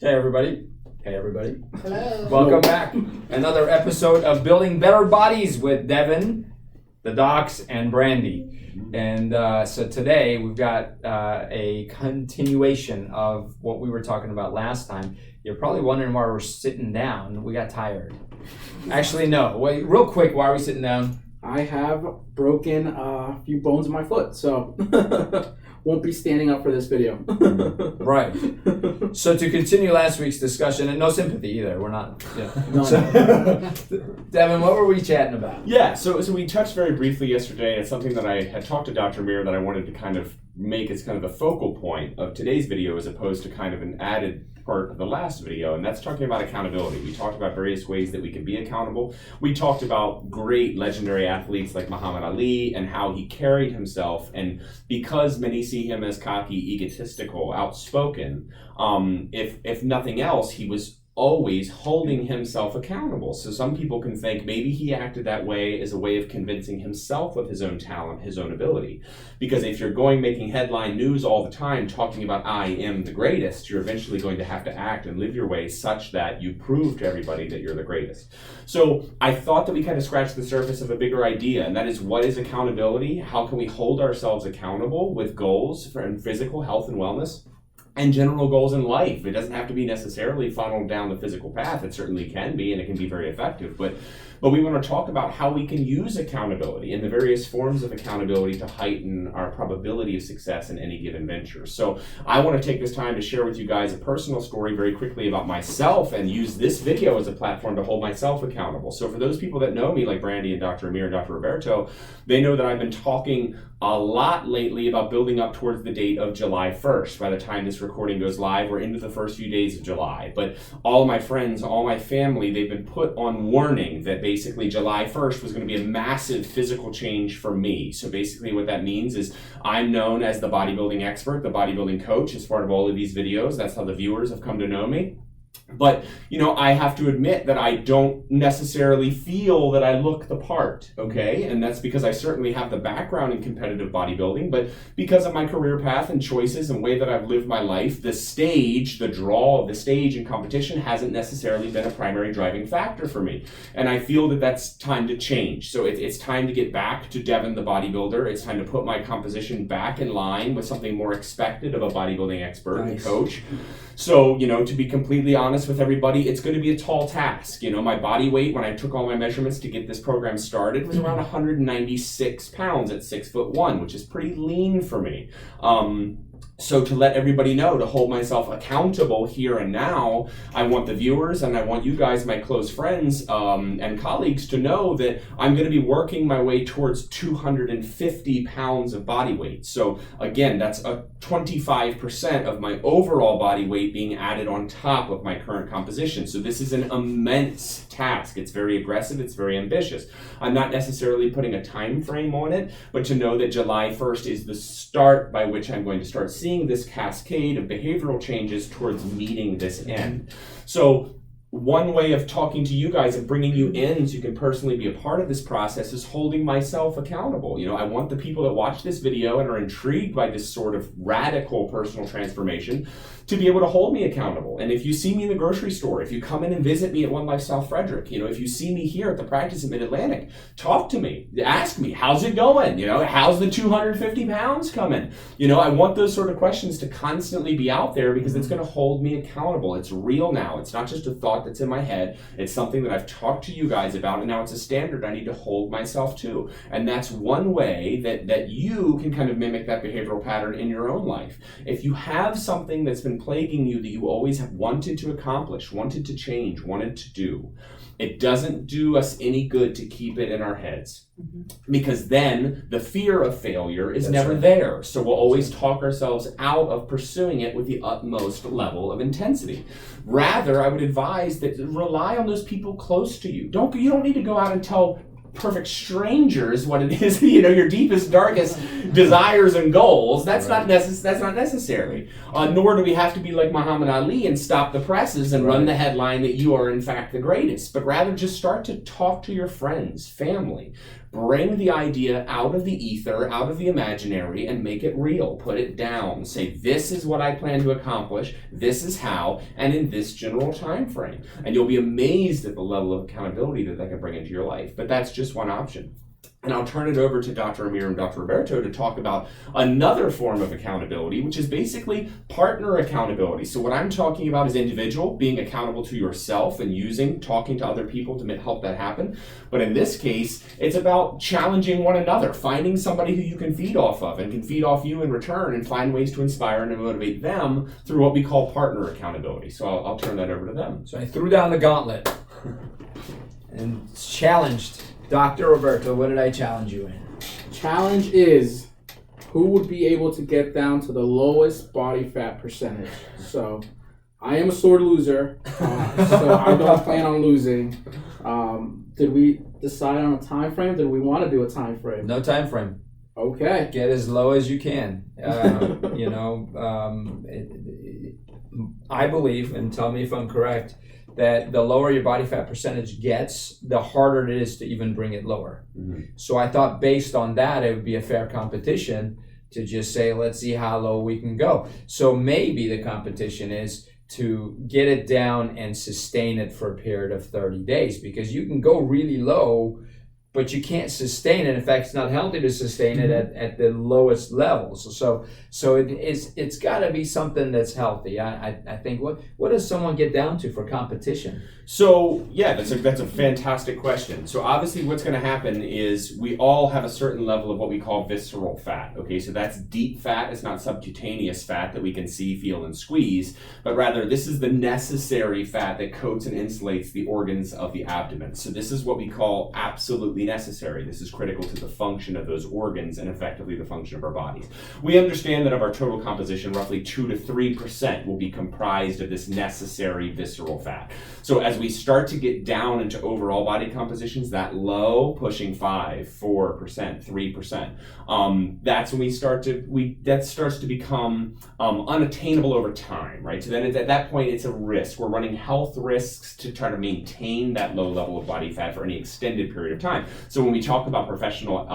Hey everybody. Hey everybody. Hello. Welcome back. Another episode of Building Better Bodies with Deven, the Docs, and Brandy. And so today we've got a continuation of what we were talking about last time. You're probably wondering why we're sitting down. We got tired. Actually, no. Wait, real quick, why are we sitting down? I have broken a few bones in my foot, so won't be standing up for this video. Right. So to continue last week's discussion, and no sympathy either. We're not. No. Deven, what were we chatting about? Yeah, so we touched very briefly yesterday. It's something that I had talked to Dr. Mir that I wanted to kind of make as kind of the focal point of today's video as opposed to kind of an added part of the last video, and that's talking about accountability. We talked about various ways that we can be accountable. We talked about great legendary athletes like Muhammad Ali and how he carried himself, and because many see him as cocky, egotistical, outspoken, if nothing else, he was always holding himself accountable. So some people can think maybe he acted that way as a way of convincing himself of his own talent, his own ability. Because if you're making headline news all the time, talking about I am the greatest, you're eventually going to have to act and live your way such that you prove to everybody that you're the greatest. So I thought that we kind of scratched the surface of a bigger idea, and that is, what is accountability? How can we hold ourselves accountable with goals for physical health and wellness? And general goals in life. It doesn't have to be necessarily funneled down the physical path. It certainly can be, and it can be very effective. But we want to talk about how we can use accountability and the various forms of accountability to heighten our probability of success in any given venture. So I want to take this time to share with you guys a personal story very quickly about myself and use this video as a platform to hold myself accountable. So for those people that know me, like Brandy and Dr. Amir and Dr. Roberto, they know that I've been talking a lot lately about building up towards the date of July 1st. By the time this recording goes live, we're into the first few days of July. But all of my friends, all my family, they've been put on warning that basically July 1st was going to be a massive physical change for me. So basically what that means is I'm known as the bodybuilding expert, the bodybuilding coach, as part of all of these videos. That's how the viewers have come to know me. But, I have to admit that I don't necessarily feel that I look the part, okay? And that's because I certainly have the background in competitive bodybuilding, but because of my career path and choices and way that I've lived my life, the draw of the stage and competition hasn't necessarily been a primary driving factor for me. And I feel that that's time to change. So it's time to get back to Deven the bodybuilder. It's time to put my composition back in line with something more expected of a bodybuilding expert and coach. So, to be completely honest with everybody, it's going to be a tall task. My body weight, when I took all my measurements to get this program started, was around 196 pounds at 6'1", which is pretty lean for me. So to let everybody know, to hold myself accountable here and now, I want the viewers and I want you guys, my close friends and colleagues, to know that I'm going to be working my way towards 250 pounds of body weight. So again, that's a 25% of my overall body weight being added on top of my current composition. So this is an immense task. It's very aggressive. It's very ambitious. I'm not necessarily putting a time frame on it, but to know that July 1st is the start by which I'm going to start seeing this cascade of behavioral changes towards meeting this end. So one way of talking to you guys and bringing you in so you can personally be a part of this process is holding myself accountable. I want the people that watch this video and are intrigued by this sort of radical personal transformation to be able to hold me accountable. And if you see me in the grocery store, if you come in and visit me at One Life South Frederick, if you see me here at the practice in Mid-Atlantic, talk to me, ask me, how's it going? How's the 250 pounds coming? I want those sort of questions to constantly be out there because it's going to hold me accountable. It's real now. It's not just a thought that's in my head. It's something that I've talked to you guys about, and now it's a standard I need to hold myself to. And that's one way that you can kind of mimic that behavioral pattern in your own life. If you have something that's been plaguing you that you always have wanted to accomplish, wanted to change, wanted to do, it doesn't do us any good to keep it in our heads. Because then the fear of failure is never there. So we'll always talk ourselves out of pursuing it with the utmost level of intensity. Rather, I would advise that rely on those people close to you. You don't need to go out and tell perfect strangers what it is, your deepest, darkest desires and goals. That's not necessary. Nor do we have to be like Muhammad Ali and stop the presses and run the headline that you are in fact the greatest. But rather just start to talk to your friends, family, Bring the idea out of the ether, out of the imaginary, and make it real. Put it down. Say, this is what I plan to accomplish, this is how, and in this general time frame. And you'll be amazed at the level of accountability that can bring into your life. But that's just one option. And I'll turn it over to Dr. Amir and Dr. Roberto to talk about another form of accountability, which is basically partner accountability. So what I'm talking about is individual, being accountable to yourself and talking to other people to help that happen. But in this case, it's about challenging one another, finding somebody who you can feed off of and can feed off you in return, and find ways to inspire and to motivate them through what we call partner accountability. So I'll turn that over to them. So I threw down the gauntlet and challenged Dr. Roberto. What did I challenge you in? Challenge is who would be able to get down to the lowest body fat percentage. So I am a sore loser, so I don't plan on losing. Did we decide on a time frame? Did we want to do a time frame? No time frame. Okay. Get as low as you can. I believe, and tell me if I'm correct, that the lower your body fat percentage gets, the harder it is to even bring it lower. Mm-hmm. So I thought based on that, it would be a fair competition to just say, let's see how low we can go. So maybe the competition is to get it down and sustain it for a period of 30 days, because you can go really low, but you can't sustain it. In fact, it's not healthy to sustain it at the lowest levels. So it's got to be something that's healthy. I think what does someone get down to for competition? So yeah, that's a fantastic question. So obviously what's going to happen is we all have a certain level of what we call visceral fat. Okay, so that's deep fat. It's not subcutaneous fat that we can see, feel, and squeeze, but rather this is the necessary fat that coats and insulates the organs of the abdomen. So this is what we call absolutely necessary. This is critical to the function of those organs and effectively the function of our bodies. We understand that of our total composition, roughly 2 to 3% will be comprised of this necessary visceral fat. So as we start to get down into overall body compositions, that low, pushing 5, 4%, 3%, that's when that starts to become unattainable over time, right? So then at that point, it's a risk. We're running health risks to try to maintain that low level of body fat for any extended period of time. So when we talk about professional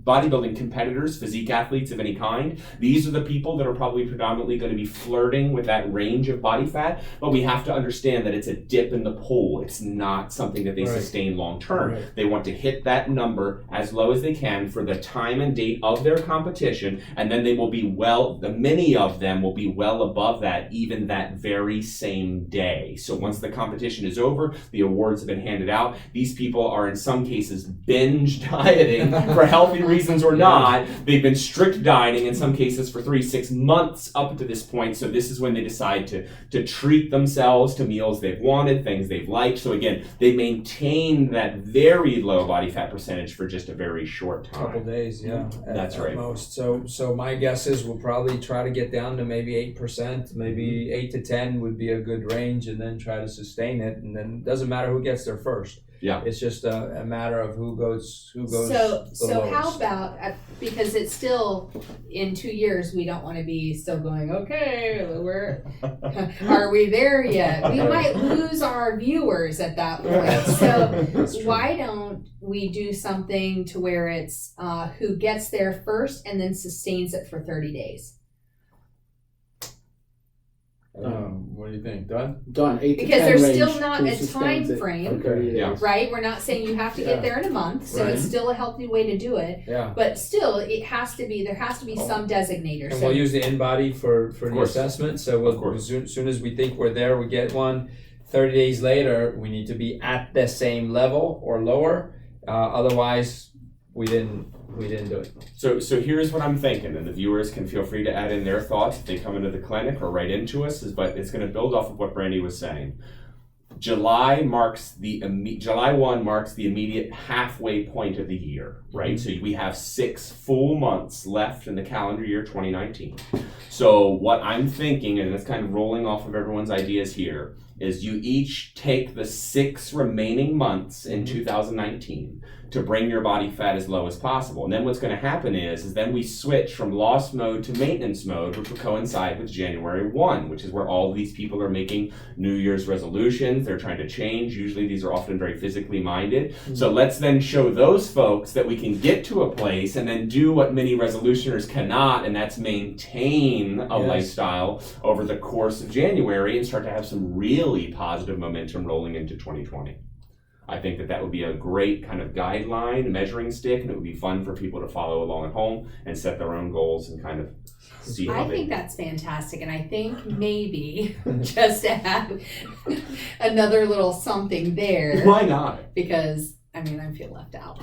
bodybuilding competitors, physique athletes of any kind, these are the people that are probably predominantly going to be flirting with that range of body fat, but we have to understand that it's a dip in the pool. It's not something that they sustain long term. Right. They want to hit that number as low as they can for the time and date of their competition, and then they will be many of them will be well above that even that very same day. So once the competition is over, the awards have been handed out, these people are in some cases binge dieting for healthy reasons or not. They've been strict dieting in some cases for 3-6 months up to this point. So this is when they decide to treat themselves to meals they've wanted, things they've liked. So again, they maintain that very low body fat percentage for just a very short time. Couple days, yeah. That's right. Most. So my guess is we'll probably try to get down to maybe 8%, maybe 8 to 10 would be a good range, and then try to sustain it. And then it doesn't matter who gets there first. Yeah, it's just a matter of who goes. So how about, because it's still in 2 years, we don't want to be still going, okay, are we there yet? We might lose our viewers at that point. So why don't we do something to where it's who gets there first and then sustains it for 30 days? What do you think? Done? 8 to 10 because there's range still not a time frame, right? We're not saying you have to get there in a month, so it's still a healthy way to do it. Yeah. But still, there has to be some designator. And we'll use the in-body for the assessment. So as soon as we think we're there, we get one. 30 days later, we need to be at the same level or lower. Otherwise, we didn't do it. So here's what I'm thinking, and the viewers can feel free to add in their thoughts if they come into the clinic or write into us, but it's going to build off of what Brandy was saying. July 1 marks the immediate halfway point of the year, right? Mm-hmm. So we have 6 full months left in the calendar year 2019. So what I'm thinking, and it's kind of rolling off of everyone's ideas here, is you each take the 6 remaining months in 2019 to bring your body fat as low as possible. And then what's going to happen is then we switch from loss mode to maintenance mode, which will coincide with January 1, which is where all of these people are making New Year's resolutions. They're trying to change. Usually these are often very physically minded. So let's then show those folks that we can get to a place and then do what many resolutioners cannot, and that's maintain a lifestyle over the course of January and start to have some really positive momentum rolling into 2020. I think that would be a great kind of guideline, measuring stick, and it would be fun for people to follow along at home and set their own goals and kind of see how I think that's fantastic, and I think maybe just to have another little something there. Why not? Because I feel left out.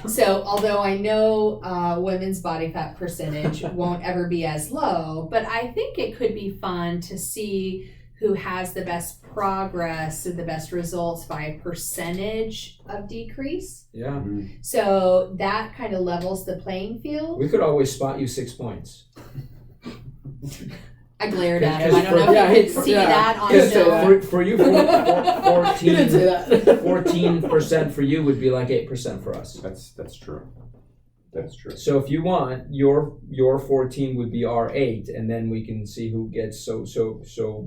So although I know women's body fat percentage won't ever be as low, but I think it could be fun to see who has the best progress and the best results by percentage of decrease. Yeah. So that kind of levels the playing field. We could always spot you 6 points. I glared at him. I don't know if you could see that on For you, 14% for you would be like 8% for us. That's true. That's true. So if you want, your 14 would be our 8, and then we can see who gets so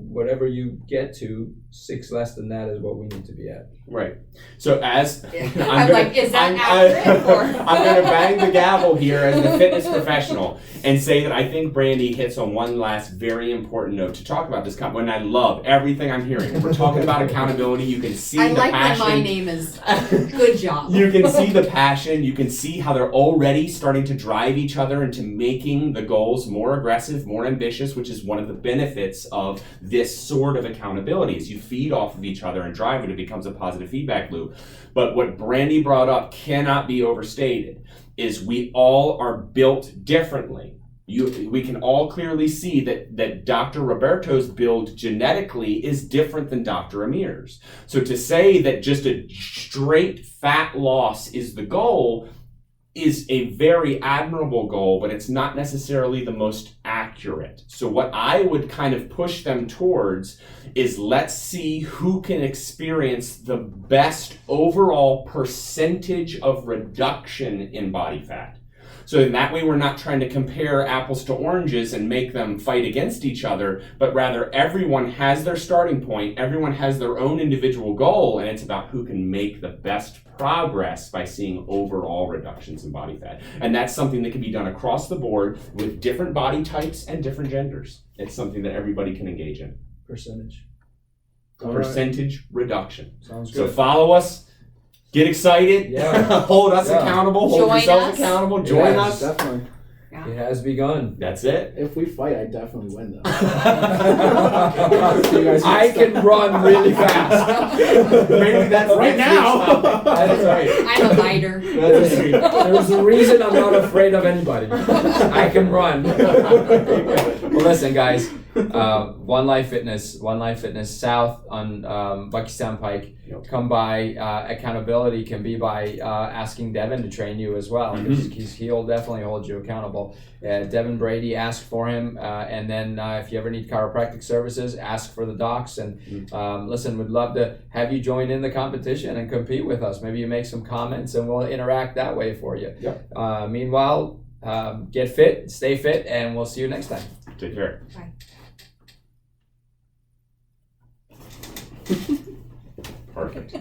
whatever you get to, 6 less than that is what we need to be at. Right. So as I'm like, is that accurate? I'm going to bang the gavel here as the fitness professional and say that I think Brandy hits on one last very important note to talk about this when I love everything I'm hearing. We're talking about accountability. You can see the passion. I like when my name is good job. You can see the passion. You can see how they're already starting to drive each other into making the goals more aggressive, more ambitious, which is one of the benefits of this sort of accountability. Is you feed off of each other and drive it. It becomes a positive feedback loop. But what Brandy brought up cannot be overstated, is we all are built differently. We can all clearly see that Dr. Roberto's build genetically is different than Dr. Amir's. So to say that just a straight fat loss is the goal is a very admirable goal, but it's not necessarily the most accurate. So what I would kind of push them towards is, let's see who can experience the best overall percentage of reduction in body fat. So in that way, we're not trying to compare apples to oranges and make them fight against each other, but rather everyone has their starting point, everyone has their own individual goal, and it's about who can make the best progress by seeing overall reductions in body fat. And that's something that can be done across the board with different body types and different genders. It's something that everybody can engage in. Percentage. Percentage reduction. Sounds good. So follow us. Get excited. Yeah. Hold us accountable. Hold Join yourselves us. accountable. Join us. Definitely. Yeah. It has begun. That's it. If we fight, I definitely win, though. I can run really fast. Maybe that's Right now. That's right. I'm a biter. That's right. There's a reason I'm not afraid of anybody. I can run. Well, listen, guys. One Life Fitness South on Buckystown Pike. Come by. Accountability can be by asking Deven to train you as well. He'll definitely hold you accountable. Deven Brady, ask for him, and then if you ever need chiropractic services, ask for the docs. And listen, we'd love to have you join in the competition and compete with us. Maybe you make some comments, and we'll interact that way for you. Yep. Meanwhile, get fit, stay fit, and we'll see you next time. Take care. Bye. Perfect.